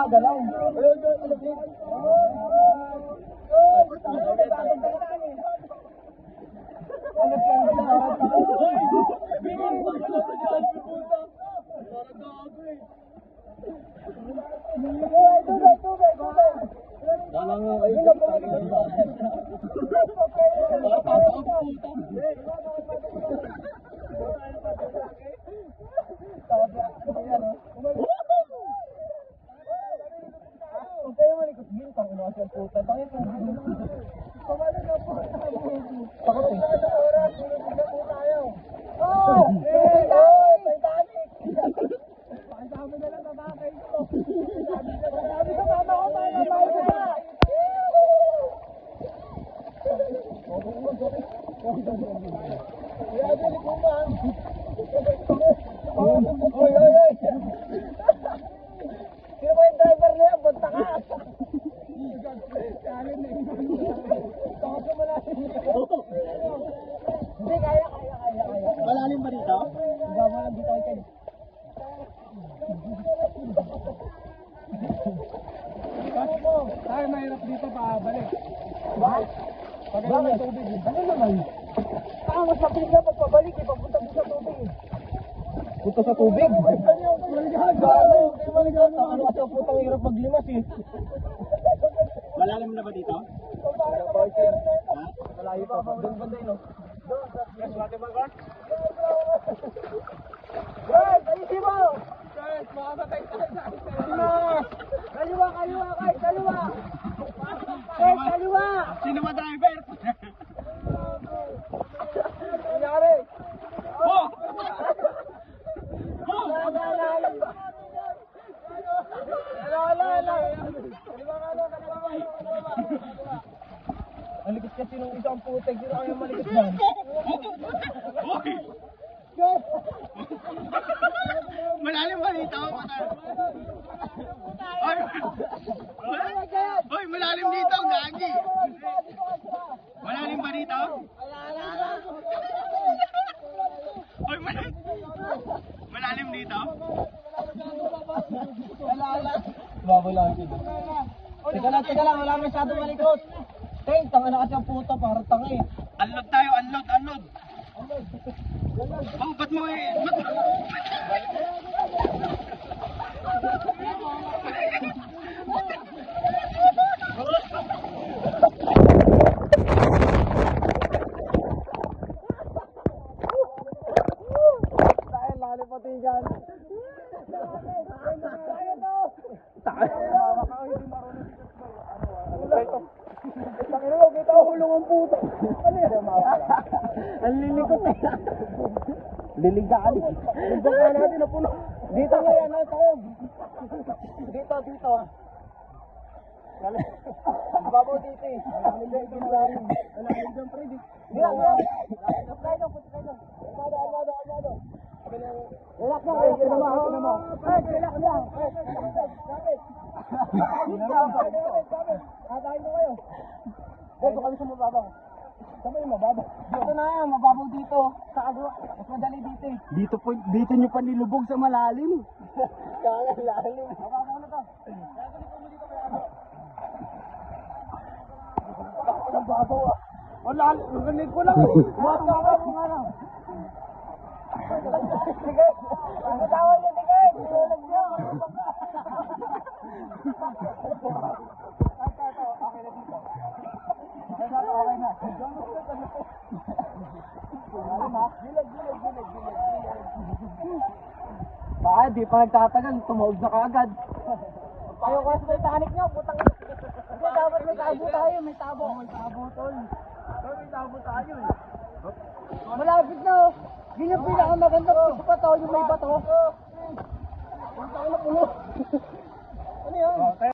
gumagalaw. Malalim ba dito? Tayo mahirap dito pa balik. Bakit? Pag may tubig. Ano naman? Mas mabilis na pagpabalik eh. Pagpunta mo sa tubig eh. Punta sa tubig? Ano kasi ang putang hirap maglimas eh. Malalim na ba dito? Malayo pa. Doon ba no? Yes, laki ba ka? Yes, ayusin mo! Yes, makakatay tayo sa kaliwa, guys, kaliwa! Guys, kaliwa! Sino ba driver? Nangyari! Oh! Ang likit kasi nung isang putek, sino kaya malikit yan? Malalim ba dito? Hoy, malalim dito, gagi. Malalim ba dito? Hoy, malalim dito? Baboy lang dito. Teka lang, wala masyadong malikot. Teng, tanga na kasi ang puta, parang tanga eh. Unload tayo, unload. Oh, ba't mo eh? Dahil lalo pati dyan. Ang lilikot na yan. Liligaan. Yung baka natin na puno. Dito nga yan, tayo. Dito. Babaw dito eh. Alalim dyan, pre. Almado. Relax lang, relax lang. Kakain mo kayo. Dito kami sa mababaw. Saan yung mababaw? Dito na yan, mababaw dito. Sa agwa, mas madali dito eh. Dito nyo pa nilubog sa malalim. Kaya lalim. Mababaw na to. Mababaw ah. Wala, narinig ko lang eh. Mababaw nga lang. Sige, mababaw niyo, sige. Tulog niyo. Okay na. Baka di pa nagtatagal, tumawag na kaagad. Tayo ko sa Titanic nyo, putang ina. Kasi dapat may tabo tayo, may tabo. May tabo, tol. May tabo tayo eh. Malapit na oh. Yun yung pinakamaganda gusto pa to, yung may bato. Putang ina puno. Ano yun?